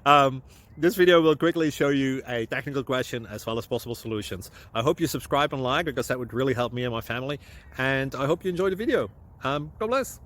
um, this video will quickly show you a technical question as well as possible solutions. I hope you subscribe and like, because that would really help me and my family. And I hope you enjoy the video. God bless.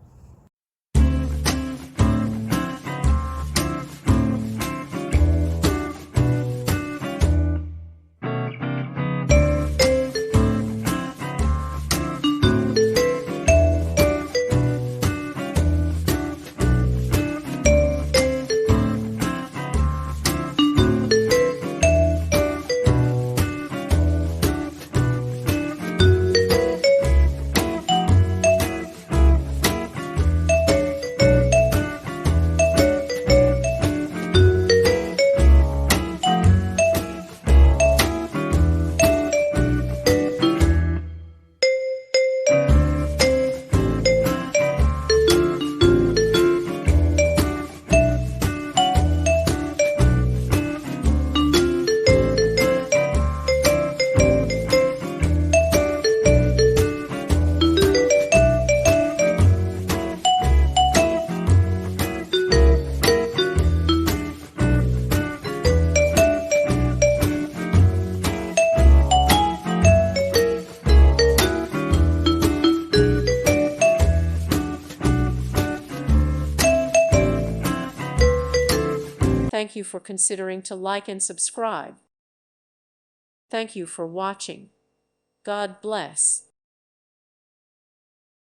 Thank you for considering to like and subscribe. Thank you for watching. God bless.